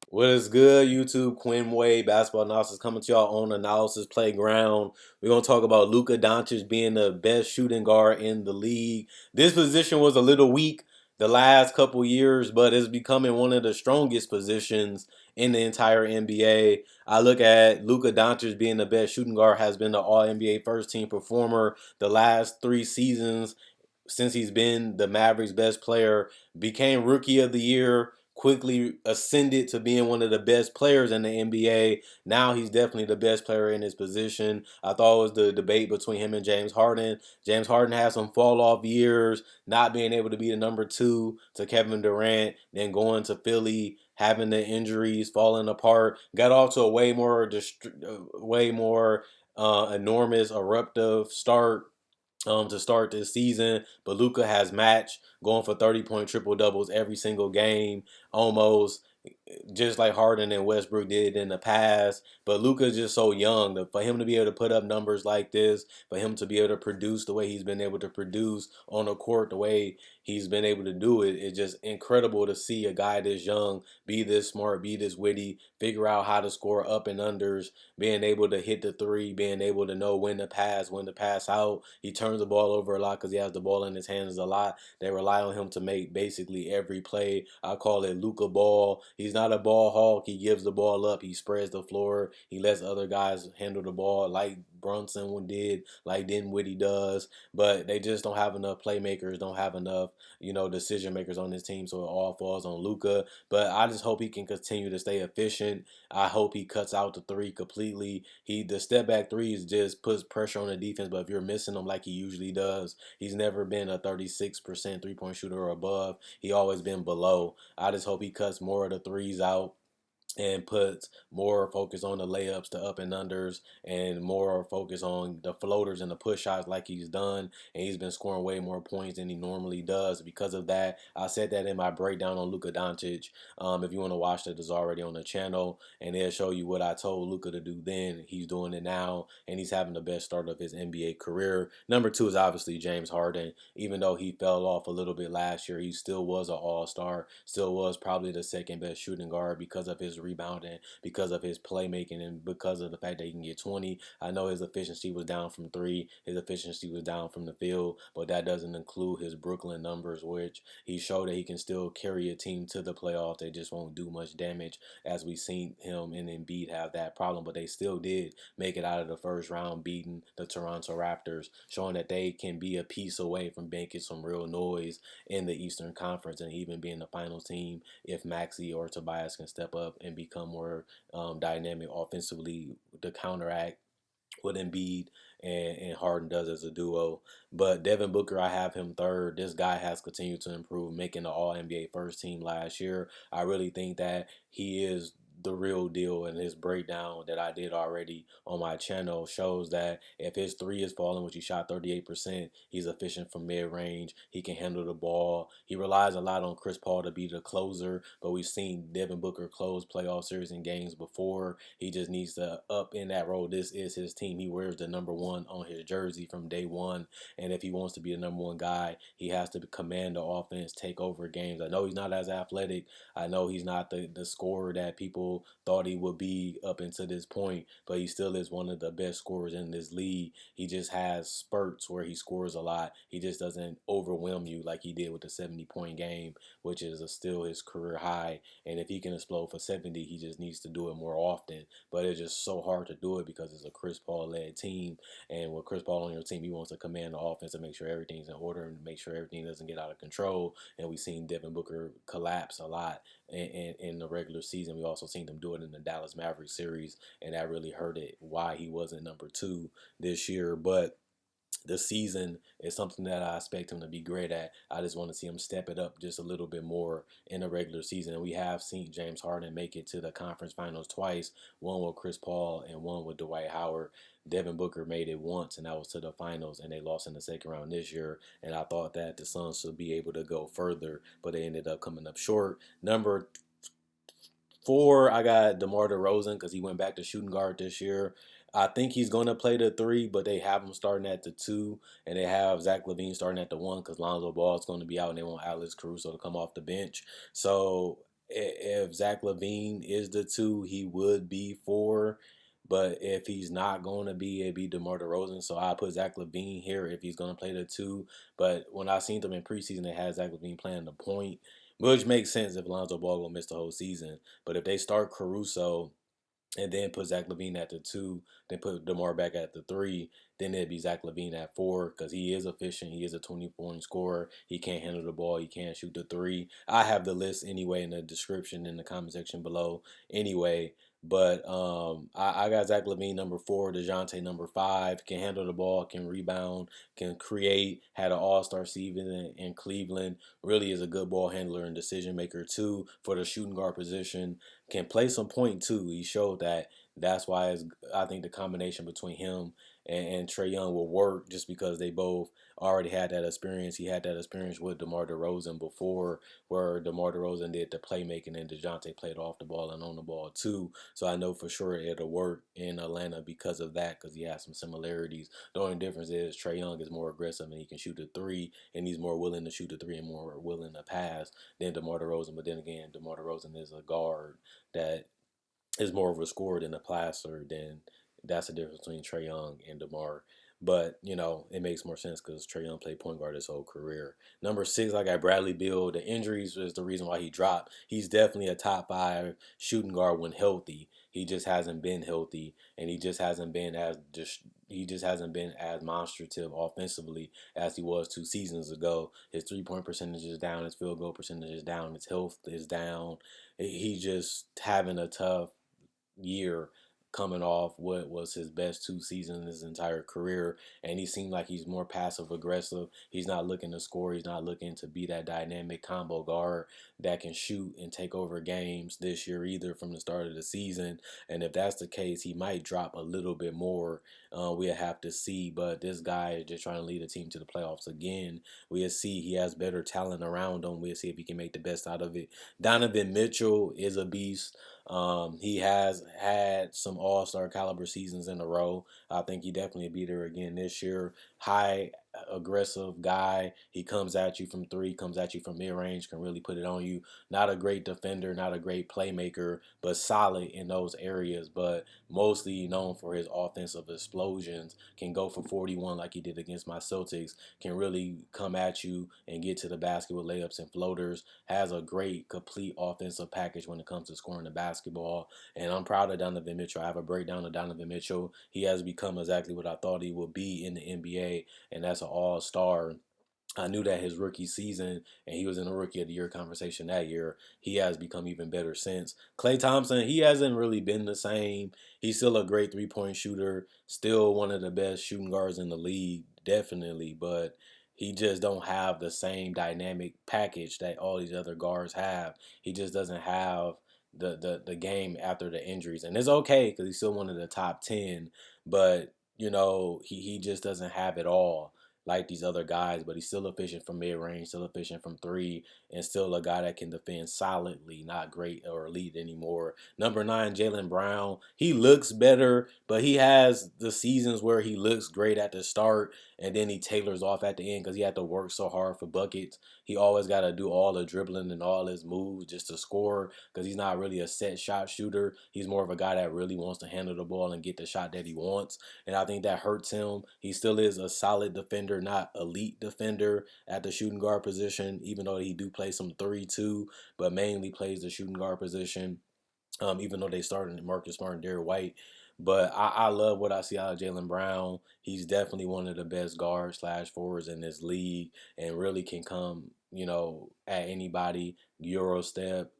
What is good, YouTube? Quinn Wade, basketball analysis, coming to y'all on Analysis Playground. We're going to talk about Luka Doncic being the best shooting guard in the league. This position was a little weak the last couple years, but it's becoming one of the strongest positions in the entire NBA. I look at Luka Doncic being the best shooting guard, has been the All NBA first team performer the last 3 seasons since he's been the Mavericks' best player, became Rookie of the Year, quickly ascended to being one of the best players in the NBA. Now he's definitely the best player in his position. I thought it was the debate between him and James Harden. James Harden had some fall off years, not being able to be the number two to Kevin Durant, then going to Philly, having the injuries, falling apart. Got off to a way more enormous, eruptive start to start this season. But Luka has matched, going for 30-point triple doubles every single game, almost just like Harden and Westbrook did in the past. But Luka's just so young. For him to be able to put up numbers like this, for him to be able to produce the way he's been able to produce on the court, the way he's been able to do it, it's just incredible to see a guy this young be this smart, be this witty, figure out how to score up and unders, being able to hit the three, being able to know when to pass out. He turns the ball over a lot because he has the ball in his hands a lot. They rely on him to make basically every play. I call it Luka ball. He's not a ball hawk. He gives the ball up. He spreads the floor. He lets other guys handle the ball like Brunson did, like Dinwiddie does. But they just don't have enough playmakers, don't have enough, decision makers on this team. So it all falls on Luka. But I just hope he can continue to stay efficient. I hope he cuts out the three completely. The step back threes just puts pressure on the defense, but if you're missing them like he usually does, he's never been a 36% 3-point shooter or above. He always been below. I just hope he cuts more of the threes out and puts more focus on the layups, the up and unders, and more focus on the floaters and the push shots like he's done. And he's been scoring way more points than he normally does because of that. I said that in my breakdown on Luka Doncic. If you want to watch that, it's already on the channel, and it'll show you what I told Luka to do then. He's doing it now, and he's having the best start of his NBA career. Number two is obviously James Harden. Even though he fell off a little bit last year, he still was an all-star, still was probably the second best shooting guard because of his rebounding, because of his playmaking, and because of the fact that he can get 20. I know his efficiency was down from three, his efficiency was down from the field, but that doesn't include his Brooklyn numbers, which he showed that he can still carry a team to the playoffs. They just won't do much damage, as we've seen him and Embiid have that problem, but they still did make it out of the first round, beating the Toronto Raptors, showing that they can be a piece away from making some real noise in the Eastern Conference and even being the final team if Maxey or Tobias can step up and become more dynamic offensively to counteract what Embiid and Harden does as a duo. But Devin Booker, I have him third. This guy has continued to improve, making the All NBA first team last year. I really think that he is the real deal, and his breakdown that I did already on my channel shows that if his three is falling, which he shot 38%, he's efficient from mid-range. He can handle the ball. He relies a lot on Chris Paul to be the closer, but we've seen Devin Booker close playoff series and games before. He just needs to up in that role. This is his team. He wears the number one on his jersey from day one, and if he wants to be the number one guy, he has to command the offense, take over games. I know he's not as athletic. I know he's not the scorer that people thought he would be up until this point, but he still is one of the best scorers in this league. He just has spurts where he scores a lot. He just doesn't overwhelm you like he did with the 70-point game, which is still his career high. And if he can explode for 70, he just needs to do it more often. But it's just so hard to do it because it's a Chris Paul-led team. And with Chris Paul on your team, he wants to command the offense and make sure everything's in order and make sure everything doesn't get out of control. And we've seen Devin Booker collapse a lot in the regular season. We also seen them do it in the Dallas Mavericks series, and that really hurt it why he wasn't number two this year. But the season is something that I expect him to be great at. I just want to see him step it up just a little bit more in the regular season. And we have seen James Harden make it to the conference finals twice, one with Chris Paul and one with Dwight Howard. Devin Booker made it once, and that was to the finals, and they lost in the second round this year. And I thought that the Suns should be able to go further, but they ended up coming up short. Number four, I got DeMar DeRozan because he went back to shooting guard this year. I think he's going to play the three, but they have him starting at the two, and they have Zach Lavine starting at the one because Lonzo Ball is going to be out, and they want Alex Caruso to come off the bench. So If Zach Lavine is the two, he would be four. But if he's not going to be, it'd be DeMar DeRozan. So I put Zach Lavine here if he's going to play the two. But when I seen them in preseason, they had Zach Lavine playing the point, which makes sense if Lonzo Ball will miss the whole season. But if they start Caruso and then put Zach Lavine at the two, then put DeMar back at the three, then it'd be Zach Lavine at four because he is efficient. He is a 20-point scorer. He can't handle the ball. He can't shoot the three. I have the list anyway in the description in the comment section below anyway. But I got Zach Lavine number four, Dejounte number five, can handle the ball, can rebound, can create, had an all-star season in Cleveland, really is a good ball handler and decision maker too for the shooting guard position, can play some point too. He showed that. That's why I think the combination between him and Trae Young will work just because they both already had that experience. He had that experience with DeMar DeRozan before, where DeMar DeRozan did the playmaking and DeJounte played off the ball and on the ball too. So I know for sure it'll work in Atlanta because of that, because he has some similarities. The only difference is Trae Young is more aggressive and he can shoot the three, and he's more willing to shoot the three and more willing to pass than DeMar DeRozan. But then again, DeMar DeRozan is a guard that is more of a scorer than a passer. Then that's the difference between Trae Young and DeMar. But, it makes more sense because Trae Young played point guard his whole career. Number six, I got Bradley Beal. The injuries was the reason why he dropped. He's definitely a top five shooting guard when healthy. He just hasn't been healthy, and he just hasn't been as demonstrative offensively as he was 2 seasons ago. His 3-point percentage is down. His field goal percentage is down. His health is down. He's just having a tough year coming off what was his best 2 seasons in his entire career. And he seemed like he's more passive aggressive. He's not looking to score. He's not looking to be that dynamic combo guard that can shoot and take over games this year either from the start of the season. And if that's the case, he might drop a little bit more. We'll have to see. But this guy is just trying to lead a team to the playoffs again. We'll see. He has better talent around him. We'll see if he can make the best out of it. Donovan Mitchell is a beast. He has had some all-star caliber seasons in a row. I think he definitely be there again this year. High aggressive guy. He comes at you from three, comes at you from mid-range, can really put it on you. Not a great defender, not a great playmaker, but solid in those areas. But mostly known for his offensive explosions. Can go for 41 like he did against my Celtics. Can really come at you and get to the basket with layups and floaters. Has a great complete offensive package when it comes to scoring the basketball. And I'm proud of Donovan Mitchell. I have a breakdown of Donovan Mitchell. He has become exactly what I thought he would be in the NBA, and that's an all-star. I knew that his rookie season, and he was in the rookie of the year conversation that year. He has become even better since. Klay Thompson, he hasn't really been the same. He's still a great 3-point shooter, still one of the best shooting guards in the league, definitely. But he just don't have the same dynamic package that all these other guards have. He just doesn't have the game after the injuries, and it's okay because he's still one of the top 10. But he just doesn't have it all like these other guys, but he's still efficient from mid range, still efficient from three, and still a guy that can defend solidly, not great or elite anymore. Number nine, Jaylen Brown. He looks better, but he has the seasons where he looks great at the start and then he tailors off at the end because he had to work so hard for buckets. He always got to do all the dribbling and all his moves just to score because he's not really a set shot shooter. He's more of a guy that really wants to handle the ball and get the shot that he wants. And I think that hurts him. He still is a solid defender, not elite defender at the shooting guard position, even though he do play some 3-2, but mainly plays the shooting guard position. Even though they started Marcus Smart and Derrick White. But I love what I see out of Jaylen Brown. He's definitely one of the best guards slash forwards in this league and really can come, at anybody, Euro step,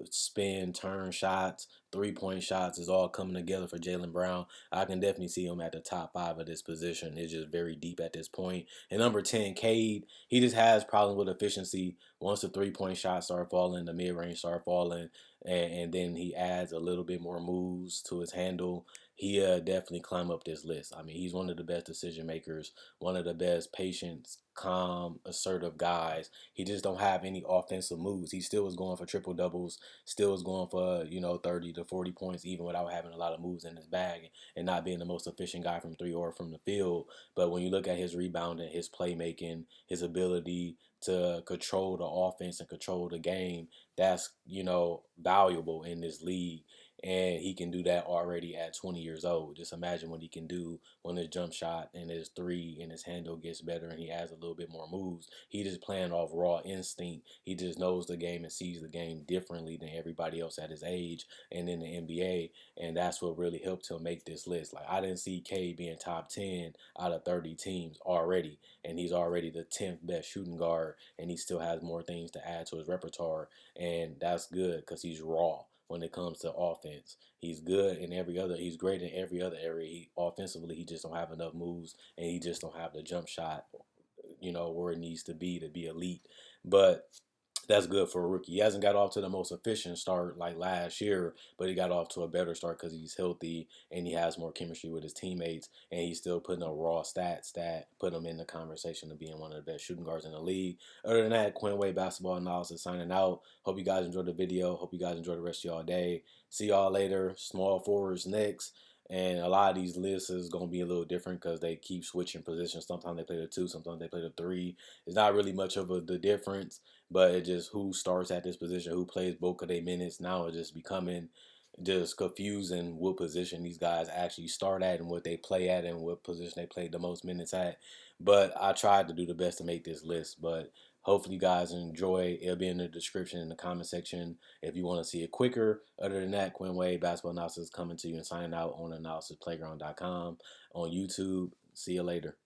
spin, turn shots, 3-point shots is all coming together for Jaylen Brown. I can definitely see him at the top five of this position. It's just very deep at this point. And number 10, Cade, he just has problems with efficiency. Once the 3-point shots start falling, the mid-range start falling, and then he adds a little bit more moves to his handle, he definitely climb up this list. I mean, he's one of the best decision makers, one of the best patient, calm, assertive guys. He just don't have any offensive moves. He still was going for triple doubles, still was going for 30 to 40 points, even without having a lot of moves in his bag and not being the most efficient guy from three or from the field. But when you look at his rebounding, his playmaking, his ability to control the offense and control the game, that's, valuable in this league. And he can do that already at 20 years old. Just imagine what he can do when his jump shot and his three and his handle gets better and he adds a little bit more moves. He just playing off raw instinct. He just knows the game and sees the game differently than everybody else at his age and in the NBA. And that's what really helped him make this list. Like, I didn't see Cade being top 10 out of 30 teams already. And he's already the 10th best shooting guard. And he still has more things to add to his repertoire. And that's good because he's raw when it comes to offense. He's good in every other. He's great in every other area. Offensively, he just don't have enough moves, and he just don't have the jump shot, where it needs to be elite. But that's good for a rookie. He hasn't got off to the most efficient start like last year, but he got off to a better start because he's healthy and he has more chemistry with his teammates, and he's still putting up raw stats that put him in the conversation of being one of the best shooting guards in the league. Other than that, Quinn Wade Basketball Analysis signing out. Hope you guys enjoyed the video. Hope you guys enjoy the rest of y'all day. See y'all later. Small forwards next. And a lot of these lists is going to be a little different because they keep switching positions. Sometimes they play the 2, sometimes they play the 3. It's not really much of the difference, but it just who starts at this position, who plays both of their minutes. Now it's just becoming just confusing what position these guys actually start at and what they play at and what position they play the most minutes at. But I tried to do the best to make this list, but hopefully you guys enjoy. It'll be in the description in the comment section if you want to see it quicker. Other than that, Quinn Wade Basketball Analysis coming to you and signing out on analysisplayground.com on YouTube. See you later.